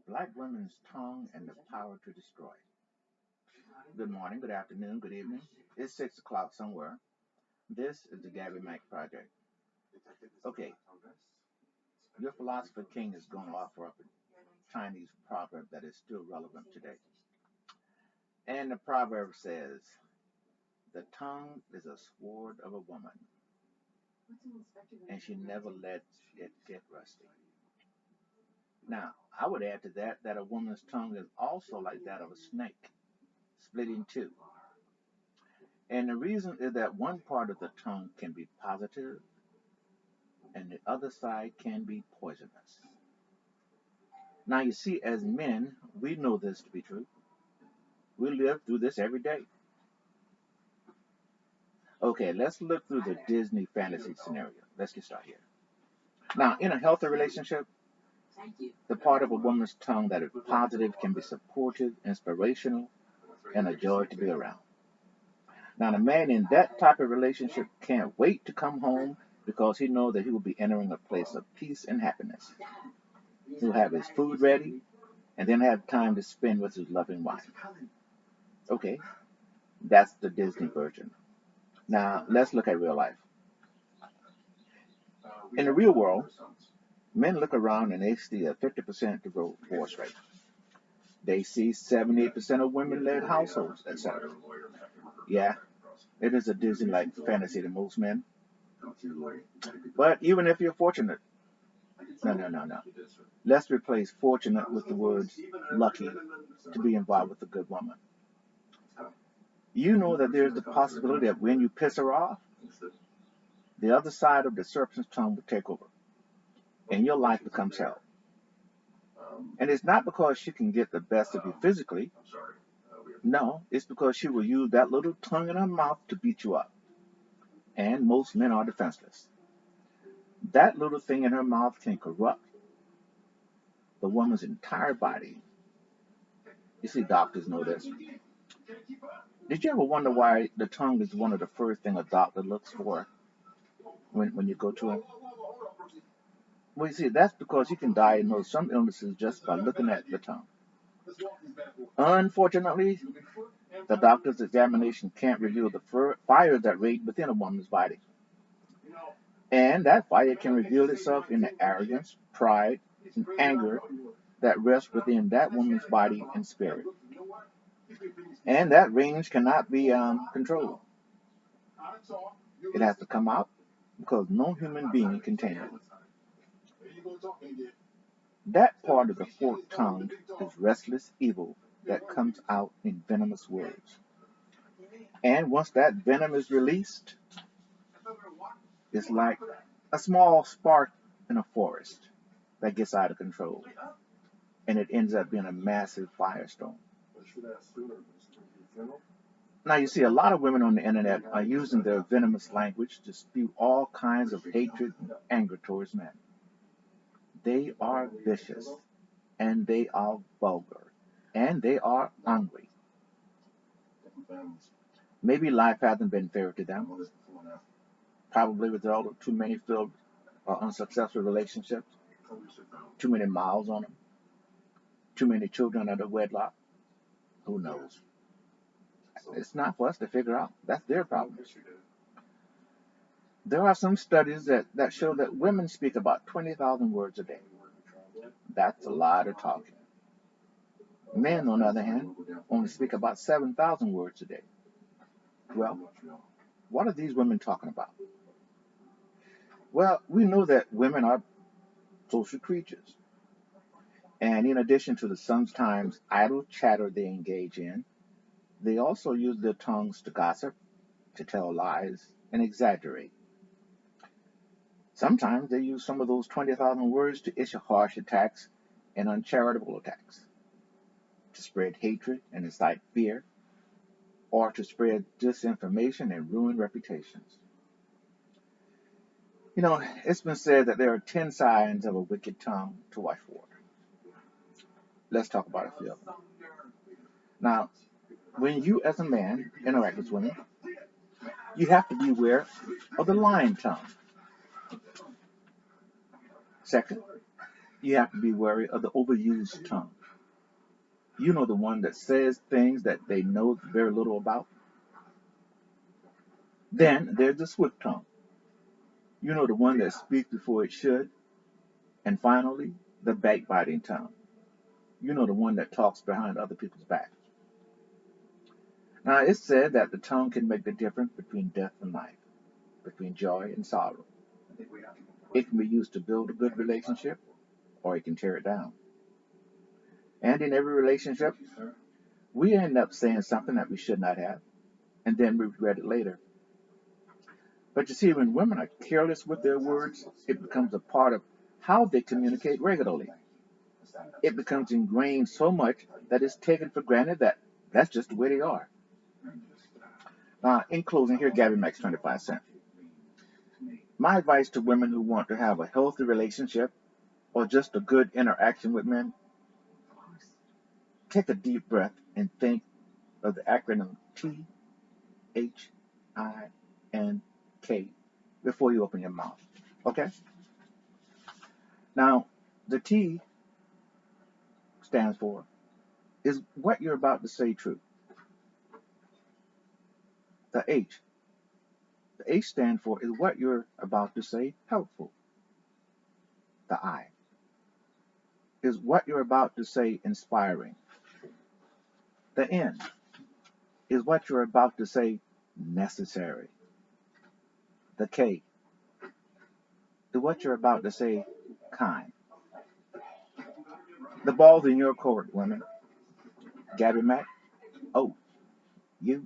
Black women's tongue and the power to destroy. Good morning, good afternoon, good evening. It's 6 o'clock somewhere. This is the Gabby Mack Project. Okay, your philosopher king is going to offer up a Chinese proverb that is still relevant today. And the proverb says, the tongue is a sword of a woman, and she never lets it get rusty. Now, I would add to that a woman's tongue is also like that of a snake, split in two. And the reason is that one part of the tongue can be positive and the other side can be poisonous. Now, you see, as men, we know this to be true. We live through this every day. Okay, let's look through the Disney fantasy scenario. Let's get started here. Now, in a healthy relationship, the part of a woman's tongue that is positive can be supportive, inspirational, and a joy to be around. Now, the man in that type of relationship can't wait to come home because he knows that he will be entering a place of peace and happiness. He'll have his food ready and then have time to spend with his loving wife. Okay, that's the Disney version. Now, let's look at real life. In the real world, men look around and they see a 50% divorce rate. They see 78% of women-led households, etc. Yeah, it is a Disney-like fantasy to most men. But even if you're fortunate, no. Let's replace fortunate with the words lucky to be involved with a good woman. You know that there's the possibility that when you piss her off, the other side of the serpent's tongue will take over, and your life becomes hell. And it's not because she can get the best of you physically. No, it's because she will use that little tongue in her mouth to beat you up. And most men are defenseless. That little thing in her mouth can corrupt the woman's entire body. You see, doctors know this. Did you ever wonder why the tongue is one of the first things a doctor looks for when you go to him? Well, you see, that's because you can diagnose some illnesses just by looking at the tongue. Unfortunately, the doctor's examination can't reveal the fires that rage within a woman's body. And that fire can reveal itself in the arrogance, pride, and anger that rests within that woman's body and spirit. And that range cannot be controlled. It has to come out because no human being can tame it. That part of the forked tongue is restless evil that comes out in venomous words. And once that venom is released, it's like a small spark in a forest that gets out of control. And it ends up being a massive firestorm. Now, you see, a lot of women on the internet are using their venomous language to spew all kinds of hatred and anger towards men. They are vicious, and they are vulgar, and they are hungry. Maybe life hasn't been fair to them, probably a result of too many failed or unsuccessful relationships, too many miles on them, too many children under wedlock. Who knows? It's not for us to figure out. That's their problem. There are some studies that show that women speak about 20,000 words a day. That's a lot of talking. Men, on the other hand, only speak about 7,000 words a day. Well, what are these women talking about? Well, we know that women are social creatures. And in addition to the sometimes idle chatter they engage in, they also use their tongues to gossip, to tell lies, and exaggerate. Sometimes they use some of those 20,000 words to issue harsh attacks and uncharitable attacks, to spread hatred and incite fear, or to spread disinformation and ruin reputations. You know, it's been said that there are 10 signs of a wicked tongue to watch for. Let's talk about a few of them. Now, when you as a man interact with women, you have to be aware of the lying tongue. Second, You have to be wary of the overused tongue. You know, the one that says things that they know very little about. Then there's the swift tongue. You know, the one that speaks before it should. And finally, the backbiting tongue. You know, the one that talks behind other people's back. Now, it's said that the tongue can make the difference between death and life, between joy and sorrow. It can be used to build a good relationship, or it can tear it down. And in every relationship, we end up saying something that we should not have, and then we regret it later. But you see, when women are careless with their words, it becomes a part of how they communicate regularly. It becomes ingrained so much that it's taken for granted that that's just the way they are. In closing, here Gabby Max 25 cents. My advice to women who want to have a healthy relationship or just a good interaction with men, take a deep breath and think of the acronym THINK before you open your mouth. Okay? Now, the T stands for, is what you're about to say true? The H stands for, is what you're about to say helpful? The I, is what you're about to say inspiring? The N, is what you're about to say necessary? The K, is what you're about to say kind? The ball's in your court, women. Gabby Mack, O-U-T.